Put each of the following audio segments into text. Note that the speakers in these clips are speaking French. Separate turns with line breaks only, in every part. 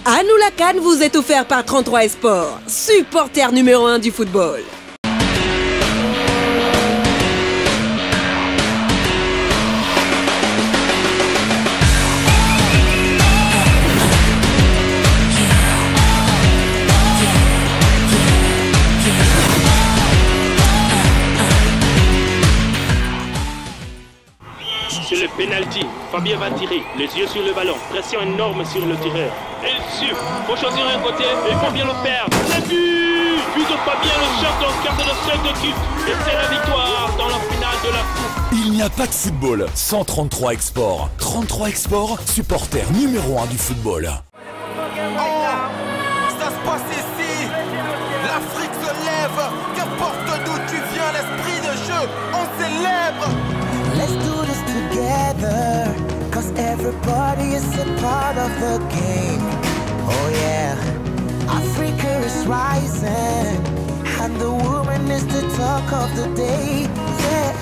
Anoula Khan vous est offert par 33 Sport, supporter numéro 1 du football.
C'est le penalty. Fabien va tirer, les yeux sur le ballon, pression énorme sur le tireur. Et sûr, faut choisir un côté et il faut bien le perdre. C'est but! But de Fabien, le champion quart de seule d'équipe. Et c'est la victoire dans la finale de la Coupe.
Il n'y a pas de football sans 33 Export. 33 Export, supporter numéro 1 du football.
Ça se passe ici, l'Afrique se lève, qu'importe d'où tu viens, l'esprit de jeu, on célèbre.
Let's do this together, cause everybody is a part of the game. Oh yeah, Africa is rising, and the woman is the talk of the day.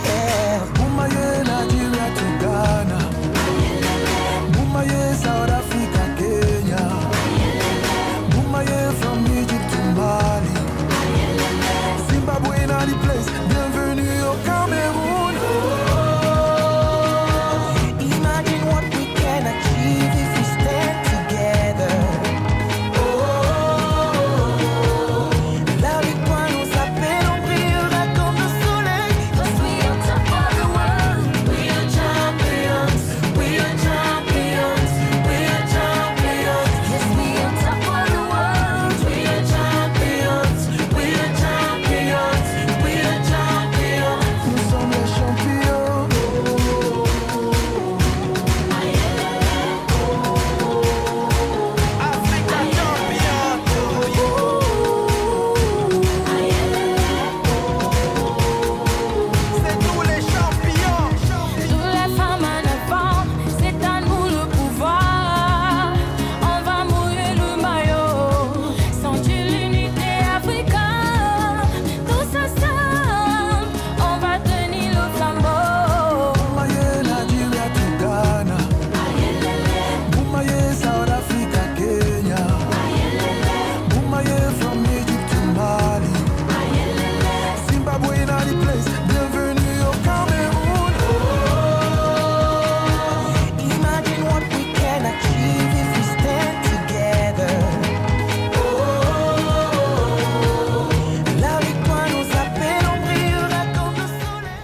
Yeah,
Bumaye Nigeria to Ghana, Bumaye South Africa, Kenya, Bumaye from Egypt to Mali, Zimbabwe in the place, bienvenue au Cameroun.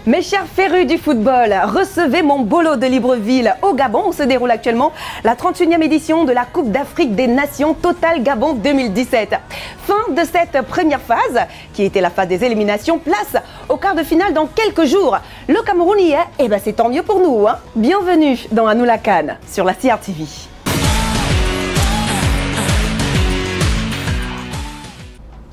Mes chers férus du football, recevez mon bolo de Libreville au Gabon où se déroule actuellement la 31e édition de la Coupe d'Afrique des Nations Total Gabon 2017. Fin de cette première phase, qui était la phase des éliminations, place au quart de finale dans quelques jours. Le Cameroun y est, et ben c'est tant mieux pour nous. Hein. Bienvenue dans Anoula Khan sur la CRTV.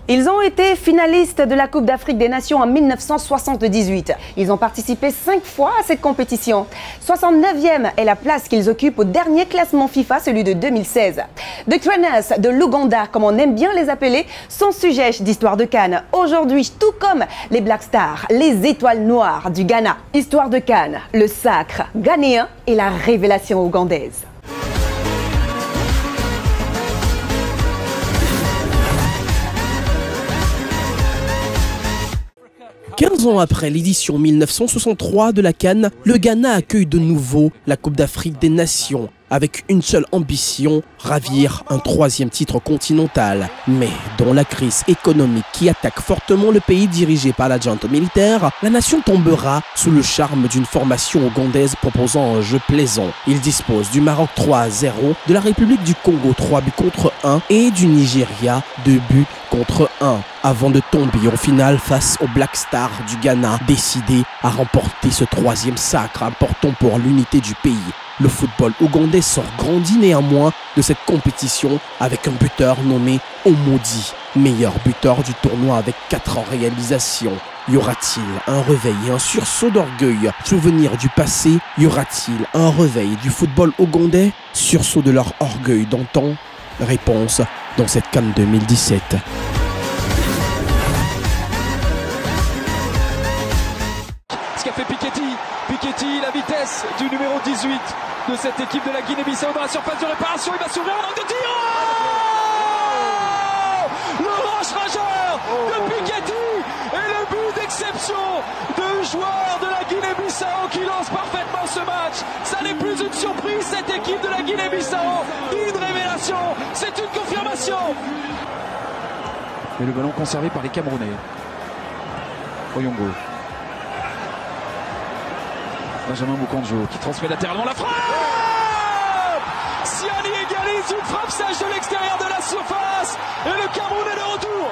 Ils ont été finalistes de la Coupe d'Afrique des Nations en 1978. Ils ont participé 5 fois à cette compétition. 69e est la place qu'ils occupent au dernier classement FIFA, celui de 2016. The Cranes de l'Ouganda, comme on aime bien les appeler, sont sujets d'Histoire de Cannes. Aujourd'hui, tout comme les Black Stars, les étoiles noires du Ghana. Histoire de Cannes, le sacre ghanéen et la révélation ougandaise.
15 ans après l'édition 1963 de la CAN, le Ghana accueille de nouveau la Coupe d'Afrique des Nations avec une seule ambition, ravir un 3e titre continental. Mais dans la crise économique qui attaque fortement le pays dirigé par la junte militaire, la nation tombera sous le charme d'une formation ougandaise proposant un jeu plaisant. Il dispose du Maroc 3-0, de la République du Congo 3-1 et du Nigeria 2-1, avant de tomber au final face aux Black Stars du Ghana, décidé à remporter ce 3e sacre important pour l'unité du pays. Le football ougandais sort grandi néanmoins de cette compétition avec un buteur nommé Omodi, meilleur buteur du tournoi avec 4 en réalisation. Y aura-t-il un réveil et un sursaut d'orgueil? Souvenir du passé? Y aura-t-il un réveil du football ougandais? Sursaut de leur orgueil d'antan? Réponse dans cette CAN 2017.
Ce qu'a fait Piketty, la vitesse du numéro 18 de cette équipe de la Guinée-Bissau dans la surface de réparation, il va s'ouvrir en angle de tir. Guinée-Bissau, une révélation, c'est une confirmation. Et le ballon conservé par les Camerounais. Oyongo. Benjamin Mukanjo qui transmet latéralement la frappe. Siani égalise une frappe sèche de l'extérieur de la surface. Et le Cameroun est de retour.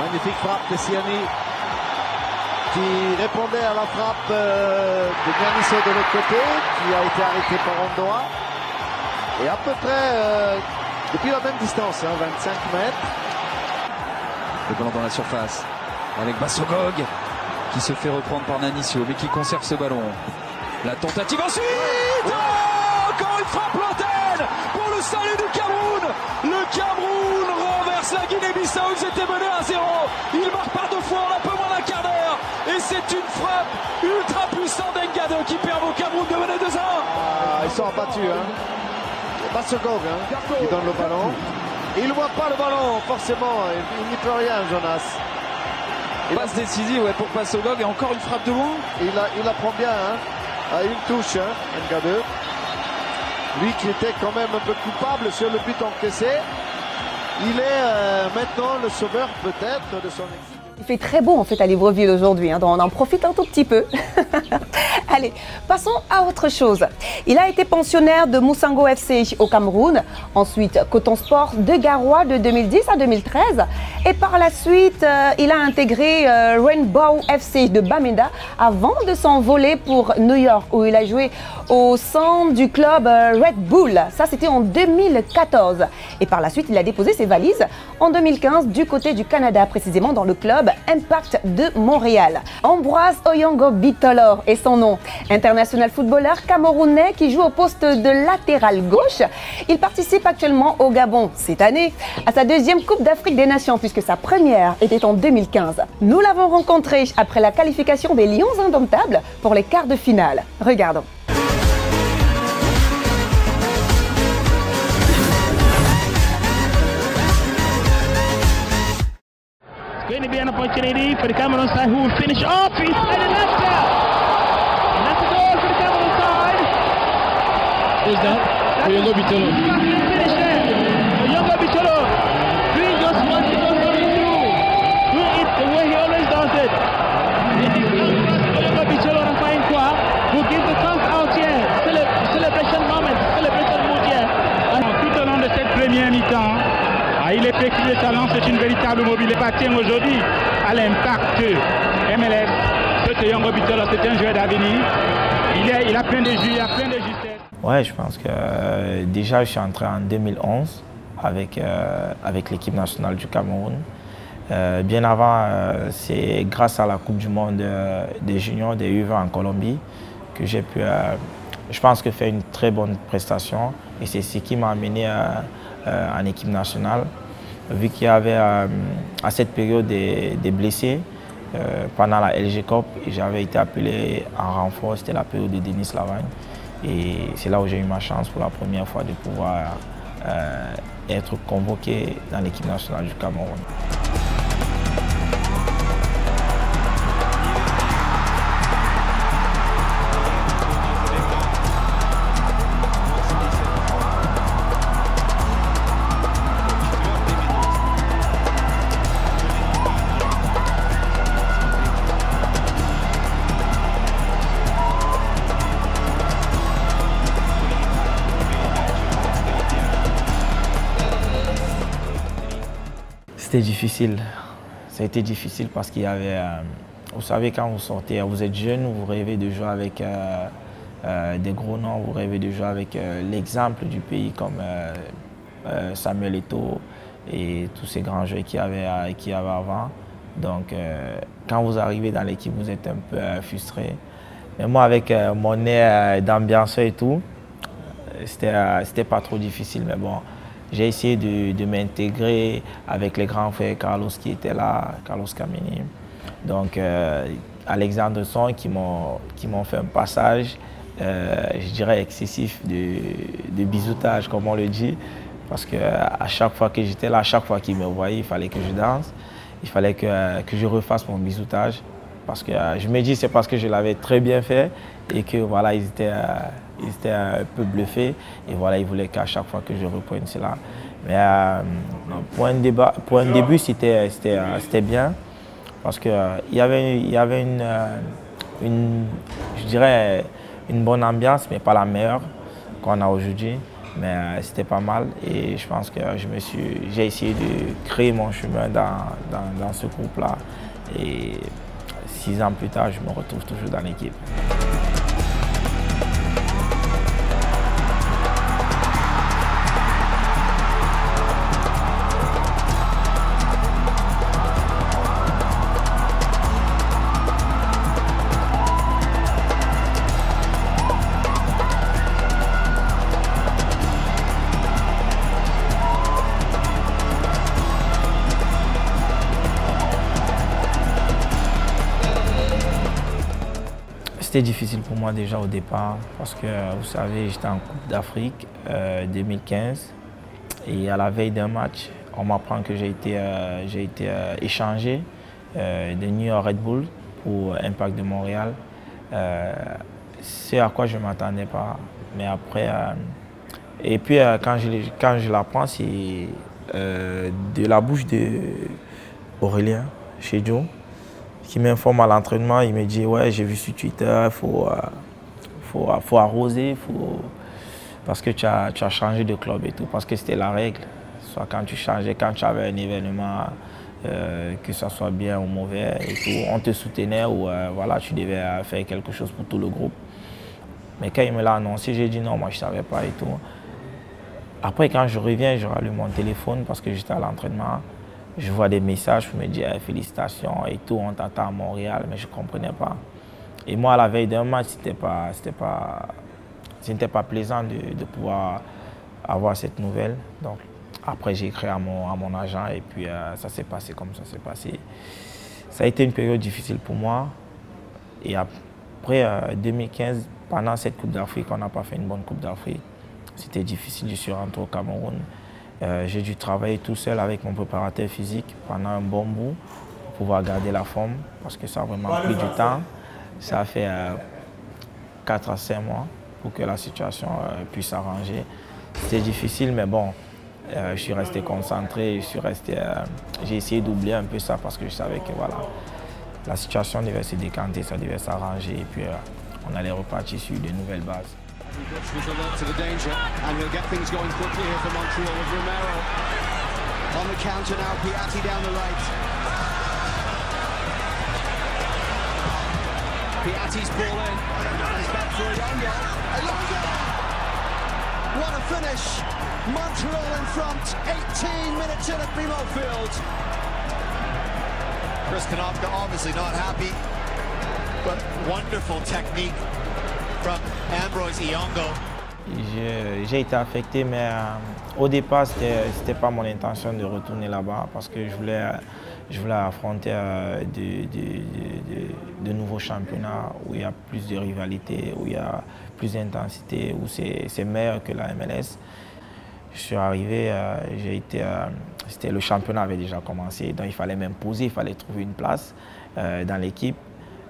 Magnifique frappe de Siani qui répondait à la frappe de Garnisso de l'autre côté, qui a été arrêté par Ondoa. Et à peu près depuis la même distance, 25 mètres.
Le ballon dans la surface avec Bassogog qui se fait reprendre par Nanicio mais qui conserve ce ballon. La tentative ensuite. Encore une frappe lointaine pour le salut du Cameroun. Le Cameroun renverse la Guinée-Bissau. Ils étaient menés à 0. Il marque par 2 fois en un peu moins d'un quart d'heure. Et c'est une frappe ultra puissante d'Engado qui permet au Cameroun de mener 2-1.
Ils sont abattus. Bassogog qui donne le ballon. Il ne voit pas le ballon, forcément. Il n'y peut rien, Jonas.
Passe décisive pour Bassogog et encore une frappe de loin.
Il la prend bien, à une touche, Ngade. Lui qui était quand même un peu coupable sur le but encaissé. Il est maintenant le sauveur peut-être de son équipe.
Il fait très beau en fait à Libreville aujourd'hui, donc on en profite un tout petit peu. Allez, passons à autre chose. Il a été pensionnaire de Moussango FC au Cameroun, ensuite Coton Sport de Garoua de 2010 à 2013 et par la suite il a intégré Rainbow FC de Bamenda avant de s'envoler pour New York où il a joué au sein du club Red Bull. Ça c'était en 2014 et par la suite il a déposé ses valises en 2015 du côté du Canada, précisément dans le club Impact de Montréal. Ambroise Oyongo Bitolo est son nom. International footballeur camerounais qui joue au poste de latéral gauche. Il participe actuellement au Gabon cette année à sa 2e Coupe d'Afrique des Nations puisque sa première était en 2015. Nous l'avons rencontré après la qualification des Lions Indomptables pour les quarts de finale. Regardons.
Going to be an opportunity for the Cameroon side who will finish off. He's made a left. And that's a goal for the Cameroon side. Who's that? Oyongo Bitolo. Finish there. Oyongo Bitolo doing just what he does always do. Doing it the way he always does it. It is Oyongo Bitolo and Fine Kwa who gives the thumbs out here. Celebration moment, celebration mood here. Tout au long de cette première mi-temps, il est pétri de talent, c'est une véritable mobilité. Il appartient aujourd'hui à l'impact MLS. Ce Oyongo Bitolo, c'est un joueur d'avenir. Il a plein de jus, il a plein de justesse.
Ouais, je pense que déjà je suis entré en 2011 avec l'équipe nationale du Cameroun. Bien avant, c'est grâce à la Coupe du Monde des juniors, des U20 en Colombie, que j'ai pu, je pense, que faire une très bonne prestation. Et c'est ce qui m'a amené en équipe nationale, vu qu'il y avait à cette période des blessés pendant la LG Cup, j'avais été appelé en renfort, c'était la période de Denis Lavagne. Et c'est là où j'ai eu ma chance pour la première fois de pouvoir être convoqué dans l'équipe nationale du Cameroun. C'était difficile. Ça a été difficile parce qu'il y avait... vous savez, quand vous sortez, vous êtes jeune, vous rêvez de jouer avec des gros noms, vous rêvez de jouer avec l'exemple du pays comme Samuel Eto'o et tous ces grands joueurs qu'il y avait avant. Donc, quand vous arrivez dans l'équipe, vous êtes un peu frustré. Mais moi, avec mon nez d'ambiance et tout, c'était pas trop difficile, mais bon. J'ai essayé de m'intégrer avec les grands frères Carlos qui étaient là, Carlos Kameni. Donc, Alexandre Son qui m'ont fait un passage, je dirais excessif de bisoutage, comme on le dit. Parce qu'à chaque fois que j'étais là, à chaque fois qu'ils me voyaient, il fallait que je danse. Il fallait que je refasse mon bisoutage. Parce que je me dis c'est parce que je l'avais très bien fait et que voilà, ils étaient un peu bluffés. Et voilà, ils voulaient qu'à chaque fois que je reprenne cela. Mais pour un début, c'était bien. Parce qu'il y avait je dirais, une bonne ambiance, mais pas la meilleure qu'on a aujourd'hui. Mais c'était pas mal et je pense que j'ai essayé de créer mon chemin dans ce groupe-là. Et 6 ans plus tard, je me retrouve toujours dans l'équipe. C'était difficile pour moi déjà au départ parce que, vous savez, j'étais en Coupe d'Afrique 2015 et à la veille d'un match, on m'apprend que j'ai été échangé de New York Red Bull pour Impact de Montréal. C'est à quoi je ne m'attendais pas. Mais après, et puis quand je l'apprends, c'est de la bouche d'Aurélien chez Joe, qui m'informe à l'entraînement. Il me dit ouais, j'ai vu sur Twitter, il faut arroser, parce que tu as changé de club et tout, parce que c'était la règle. Soit quand tu changeais, quand tu avais un événement, que ça soit bien ou mauvais et tout, on te soutenait ou voilà, tu devais faire quelque chose pour tout le groupe. Mais quand il me l'a annoncé, j'ai dit non, moi je ne savais pas et tout. Après, quand je reviens, je rallume mon téléphone parce que j'étais à l'entraînement. Je vois des messages pour me dire félicitations et tout, on t'attend à Montréal, mais je ne comprenais pas. Et moi, à la veille d'un match, ce n'était pas plaisant de pouvoir avoir cette nouvelle. Donc, après, j'ai écrit à mon agent et puis ça s'est passé comme ça s'est passé. Ça a été une période difficile pour moi. Et après 2015, pendant cette Coupe d'Afrique, on n'a pas fait une bonne Coupe d'Afrique. C'était difficile, je suis rentré au Cameroun. J'ai dû travailler tout seul avec mon préparateur physique pendant un bon bout pour pouvoir garder la forme parce que ça a vraiment pris du temps. Ça a fait 4 à 5 mois pour que la situation puisse s'arranger. C'était difficile, mais bon, je suis resté concentré, j'ai essayé d'oublier un peu ça parce que je savais que voilà, la situation devait se décanter, ça devait s'arranger et puis on allait repartir sur de nouvelles bases.
With a lot to the danger, and we'll get things going quickly here for Montreal with Romero on the counter now. Piatti down the right. Piatti's ball in. It's back for Ilonga. What a finish! Montreal in front. 18 minutes in at BMO Field.
Chris Konopka obviously not happy, but wonderful technique from Ambroise Iyongo.
J'ai été affecté, mais au départ, c'était pas mon intention de retourner là-bas parce que je voulais affronter de nouveaux championnats où il y a plus de rivalité, où il y a plus d'intensité, où c'est meilleur que la MLS. Je suis arrivé, le championnat avait déjà commencé, donc il fallait m'imposer, il fallait trouver une place dans l'équipe.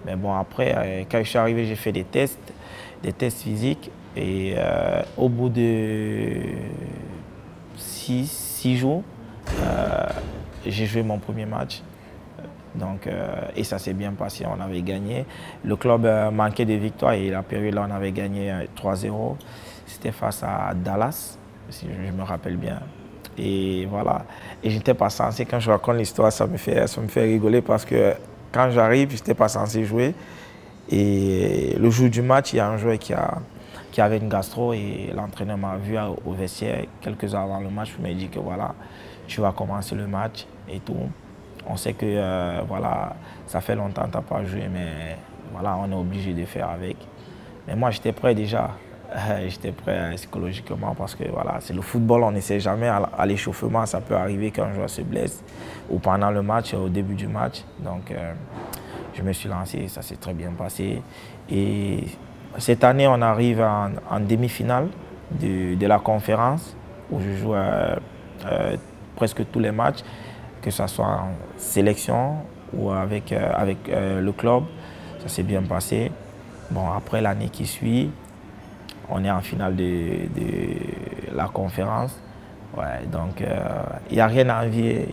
Mais bon, après, quand je suis arrivé, j'ai fait des tests physiques et au bout de 6 jours, j'ai joué mon premier match. Donc, et ça s'est bien passé, on avait gagné. Le club manquait de victoires et la période là, on avait gagné 3-0. C'était face à Dallas, si je me rappelle bien. Et voilà, et je n'étais pas censé, quand je raconte l'histoire, ça me fait rigoler parce que quand j'arrive, je n'étais pas censé jouer. Et le jour du match, il y a un joueur qui avait une gastro et l'entraîneur m'a vu au vestiaire quelques heures avant le match. Il m'a dit que voilà, tu vas commencer le match et tout. On sait que voilà, ça fait longtemps que tu n'as pas joué, mais voilà, on est obligé de faire avec. Mais moi, j'étais prêt déjà. J'étais prêt psychologiquement parce que voilà, c'est le football, on ne sait jamais. À l'échauffement, ça peut arriver qu'un joueur se blesse ou pendant le match, au début du match. Donc, je me suis lancé, ça s'est très bien passé. Et cette année, on arrive en demi-finale de la conférence où je joue presque tous les matchs, que ce soit en sélection ou avec le club. Ça s'est bien passé. Bon, après l'année qui suit, on est en finale de la conférence. Ouais, donc, il n'y a rien à envier.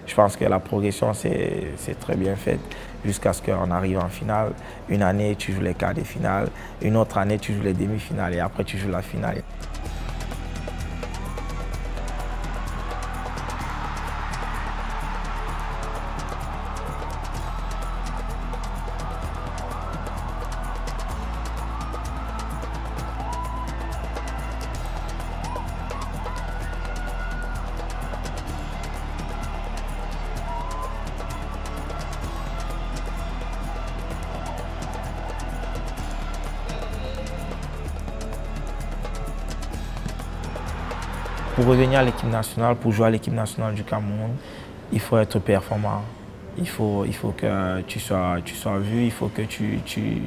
Je pense que la progression, c'est très bien faite jusqu'à ce qu'on arrive en finale. Une année, tu joues les quarts de finale. Une autre année, tu joues les demi-finales. Et après, tu joues la finale. Pour revenir à l'équipe nationale, pour jouer à l'équipe nationale du Cameroun, il faut être performant. Il faut que tu sois vu, il faut que tu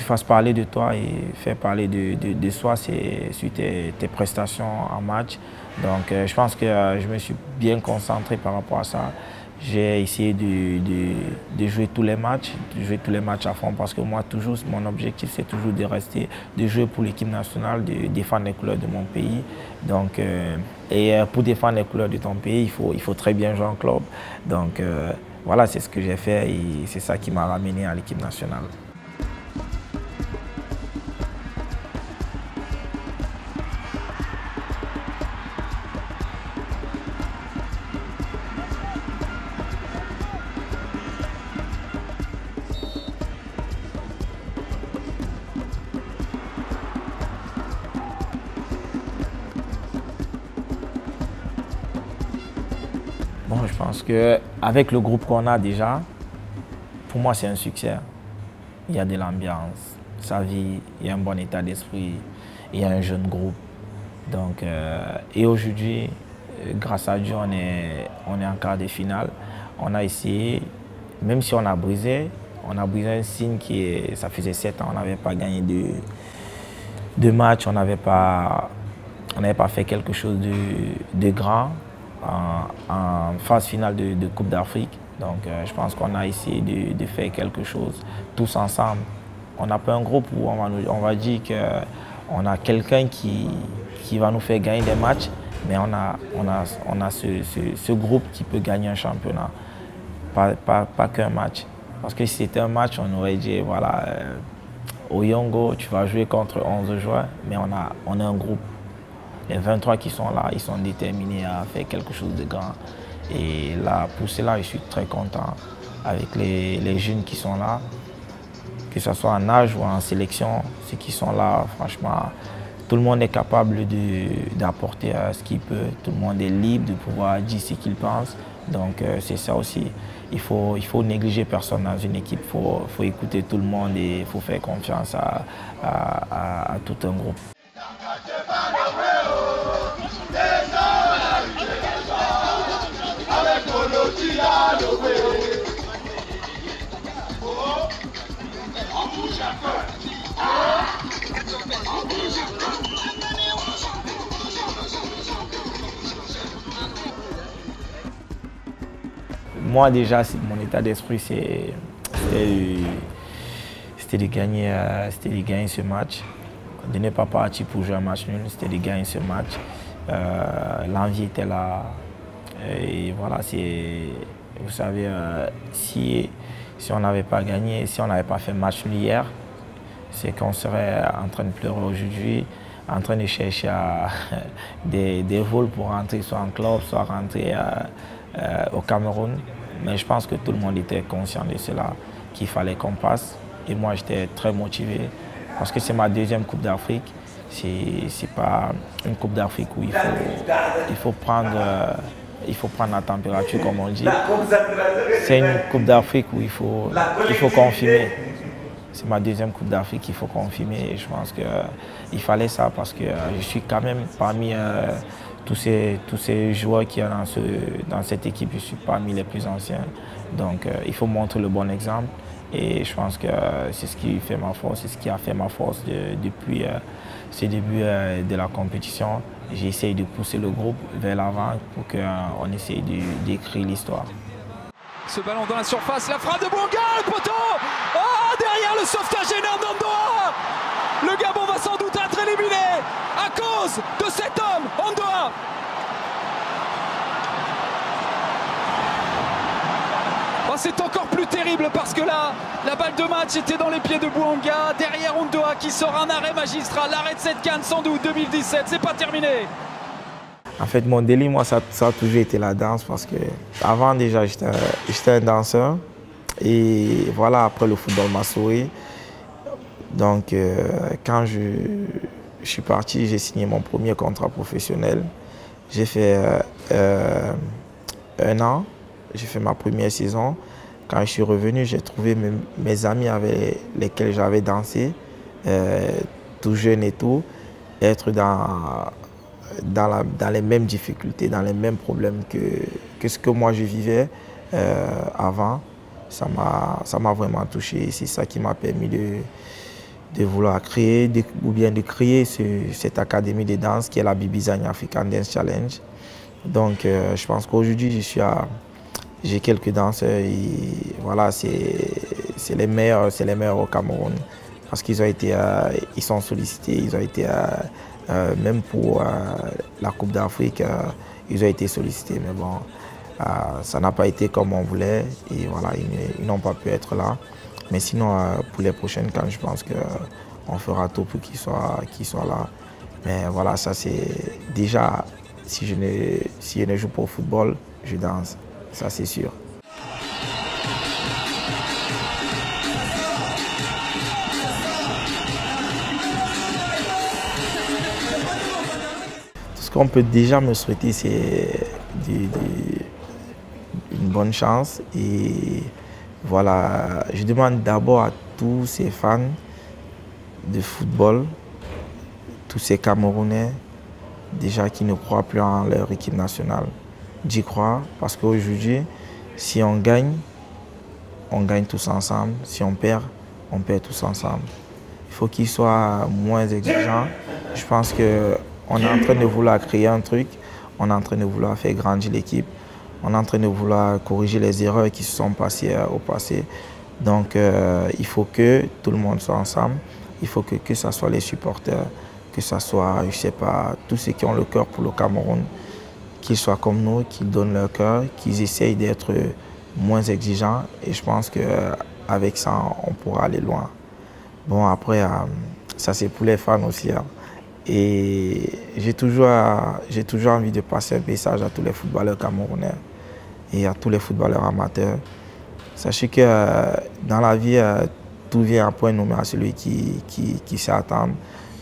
fasses parler de toi et faire parler de soi sur tes prestations en match. Donc je pense que je me suis bien concentré par rapport à ça. J'ai essayé de jouer tous les matchs, à fond parce que moi, toujours, mon objectif, c'est toujours de jouer pour l'équipe nationale, de défendre les couleurs de mon pays. Donc, pour défendre les couleurs de ton pays, il faut très bien jouer en club. Donc, voilà, c'est ce que j'ai fait et c'est ça qui m'a ramené à l'équipe nationale. Bon, je pense qu'avec le groupe qu'on a déjà, pour moi c'est un succès. Il y a de l'ambiance, ça vit, il y a un bon état d'esprit, il y a un jeune groupe. Donc, et aujourd'hui, grâce à Dieu, on est en quart de finale. On a essayé, même si on a brisé un signe ça faisait 7 ans, on n'avait pas gagné de match, on n'avait pas fait quelque chose de grand en phase finale de Coupe d'Afrique. Donc je pense qu'on a essayé de faire quelque chose tous ensemble. On n'a pas un groupe où on va dire qu'on a quelqu'un qui va nous faire gagner des matchs, mais on a ce groupe qui peut gagner un championnat, pas qu'un match. Parce que si c'était un match, on aurait dit, voilà, au Yongo, tu vas jouer contre 11 joueurs, mais on a un groupe. Les 23 qui sont là, ils sont déterminés à faire quelque chose de grand. Et là, pour cela, je suis très content avec les jeunes qui sont là, que ce soit en âge ou en sélection, ceux qui sont là, franchement, tout le monde est capable d'apporter ce qu'il peut. Tout le monde est libre de pouvoir dire ce qu'il pense. Donc c'est ça aussi. Il faut négliger personne dans une équipe. Il faut écouter tout le monde et il faut faire confiance à tout un groupe. Moi déjà, mon état d'esprit, c'était de gagner ce match. De ne pas partir pour jouer un match nul, c'était de gagner ce match. L'envie était là. Et voilà, vous savez, si on n'avait pas gagné, si on n'avait pas fait match nul hier, c'est qu'on serait en train de pleurer aujourd'hui, en train de chercher des vols pour rentrer soit en club, soit rentrer au Cameroun. Mais je pense que tout le monde était conscient de cela, qu'il fallait qu'on passe. Et moi, j'étais très motivé parce que c'est ma deuxième Coupe d'Afrique. C'est pas une Coupe d'Afrique où il faut prendre la température, comme on dit. C'est une Coupe d'Afrique où il faut confirmer. C'est ma deuxième Coupe d'Afrique qu'il faut confirmer. Et je pense qu'il fallait ça parce que je suis quand même parmi tous ces joueurs qui sont dans cette équipe, je suis parmi les plus anciens. Donc il faut montrer le bon exemple Et je pense que c'est ce qui fait ma force, c'est ce qui a fait ma force depuis ce début de la compétition. J'essaye de pousser le groupe vers l'avant pour qu'on essaye d'écrire l'histoire.
Ce ballon dans la surface, la frappe de Bouanga, le poteau. Oh, derrière le sauvetage énorme d'Ondoa. Le Gabon va sans doute être éliminé à cause de cet homme, Ondoa. Oh, c'est encore plus terrible parce que là, la balle de match était dans les pieds de Bouanga. Derrière Ondoa qui sort un arrêt magistral. L'arrêt de cette CAN sans doute 2017, c'est pas terminé.
En fait, mon délit, moi, ça a toujours été la danse parce que avant déjà, j'étais un danseur. Et voilà, après le football m'a sauvé. Donc, quand je suis parti, j'ai signé mon premier contrat professionnel. J'ai fait 1 an, j'ai fait ma première saison. Quand je suis revenu, j'ai trouvé mes amis avec lesquels j'avais dansé, tout jeune et tout, être dans les mêmes difficultés, dans les mêmes problèmes que ce que moi je vivais avant. Ça m'a vraiment touché. C'est ça qui m'a permis de vouloir créer, ou bien de créer cette académie de danse qui est la Bibizania African Dance Challenge. Donc je pense qu'aujourd'hui j'ai quelques danseurs et voilà, c'est les meilleurs au Cameroun parce qu'ils ont été, ils sont sollicités, ils ont été même pour la Coupe d'Afrique, ils ont été sollicités, mais bon, ça n'a pas été comme on voulait et voilà, ils n'ont pas pu être là. Mais sinon, pour les prochaines CAN, je pense qu'on fera tout pour qu'ils soient là. Mais voilà, ça c'est déjà, si je ne joue pas au football, je danse, ça c'est sûr. Ce qu'on peut déjà me souhaiter, c'est une bonne chance. Et voilà, je demande d'abord à tous ces fans de football, tous ces Camerounais, déjà qui ne croient plus en leur équipe nationale, d'y croire. Parce qu'aujourd'hui, si on gagne tous ensemble. Si on perd tous ensemble. Il faut qu'ils soient moins exigeants. Je pense qu'on est en train de vouloir créer un truc. On est en train de vouloir faire grandir l'équipe. On est en train de vouloir corriger les erreurs qui se sont passées au passé. Donc il faut que tout le monde soit ensemble. Il faut que ce soit les supporters, que ce soit, je sais pas, tous ceux qui ont le cœur pour le Cameroun, qu'ils soient comme nous, qu'ils donnent leur cœur, qu'ils essayent d'être moins exigeants. Et je pense qu'avec ça, on pourra aller loin. Bon, après, ça c'est pour les fans aussi. Hein. Et j'ai toujours envie de passer un message à tous les footballeurs camerounais et à tous les footballeurs amateurs. Sachez que dans la vie, tout vient à point nommé à celui qui sait attendre.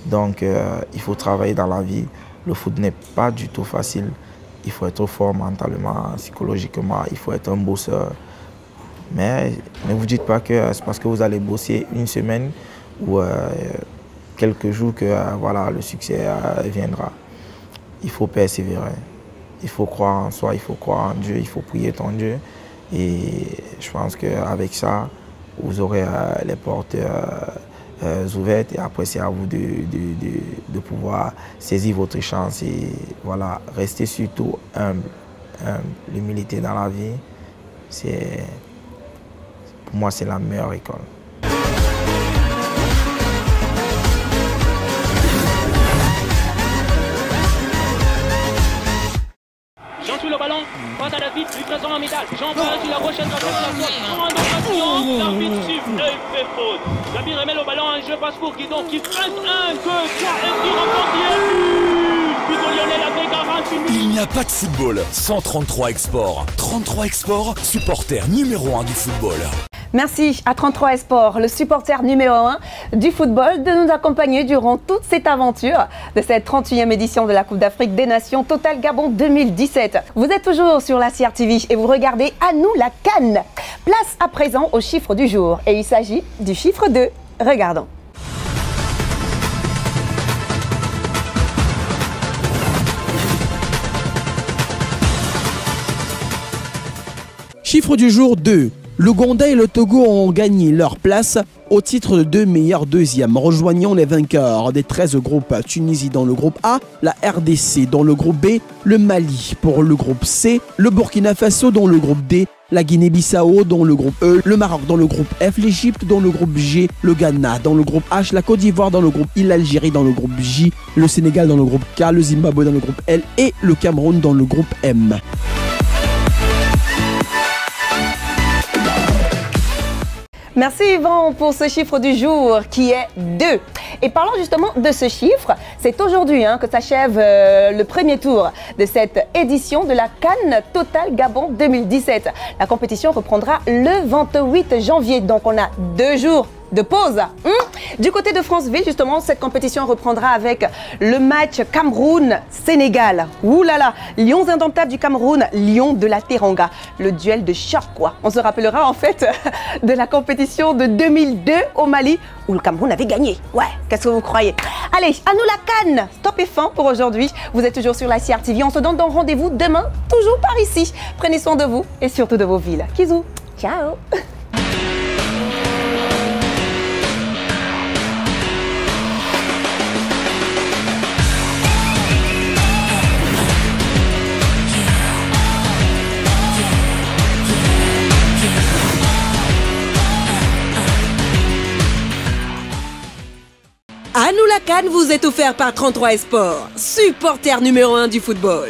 Donc, il faut travailler dans la vie. Le foot n'est pas du tout facile. Il faut être fort mentalement, psychologiquement. Il faut être un bosseur. Mais ne vous dites pas que c'est parce que vous allez bosser une semaine ou quelques jours que voilà, le succès viendra. Il faut persévérer. Il faut croire en soi, il faut croire en Dieu, il faut prier ton Dieu. Et je pense qu'avec ça, vous aurez les portes ouvertes. Et après, c'est à vous de pouvoir saisir votre chance. Et voilà, restez surtout humble. L'humilité dans la vie, pour moi, c'est la meilleure école.
Jean sur le ballon, passe à David, lui présente en métal. Jean passe sur la gauche, l'arbitre suit, il fait faute. David remet le ballon en jeu, passe pour Guidon qui fait 1, 2, 3, et qui remporte Plutôt Lionel avec 48 minutes.
Il n'y a pas de football sans 33 Export. 33 Export, supporter numéro 1 du football.
Merci à 33 Sport, le supporter numéro 1 du football, de nous accompagner durant toute cette aventure de cette 38e édition de la Coupe d'Afrique des Nations Total Gabon 2017. Vous êtes toujours sur la CRTV et vous regardez À nous la CAN. Place à présent au chiffre du jour et il s'agit du chiffre 2. Regardons.
Chiffre du jour 2. l'Ouganda et le Togo ont gagné leur place au titre de 2 meilleurs deuxièmes, rejoignant les vainqueurs des 13 groupes. Tunisie dans le groupe A, la RDC dans le groupe B, le Mali pour le groupe C, le Burkina Faso dans le groupe D, la Guinée-Bissau dans le groupe E, le Maroc dans le groupe F, l'Égypte dans le groupe G, le Ghana dans le groupe H, la Côte d'Ivoire dans le groupe I, l'Algérie dans le groupe J, le Sénégal dans le groupe K, le Zimbabwe dans le groupe L et le Cameroun dans le groupe M.
Merci Yvan pour ce chiffre du jour qui est 2. Et parlons justement de ce chiffre, c'est aujourd'hui que s'achève le premier tour de cette édition de la CAN Total Gabon 2017. La compétition reprendra le 28 janvier, donc on a 2 jours de pause. Du côté de Franceville, justement, cette compétition reprendra avec le match Cameroun-Sénégal. Ouh là là, Lions indomptables du Cameroun, Lions de la Teranga. Le duel de choc, quoi. On se rappellera en fait de la compétition de 2002 au Mali où le Cameroun avait gagné. Ouais, qu'est-ce que vous croyez? Allez, à nous la CAN. Stop et fin pour aujourd'hui. Vous êtes toujours sur la CRTV. On se donne donc rendez-vous demain, toujours par ici. Prenez soin de vous et surtout de vos villes. Kizou, ciao.
À nous la CAN vous est offert par 33 Sport, supporter numéro 1 du football.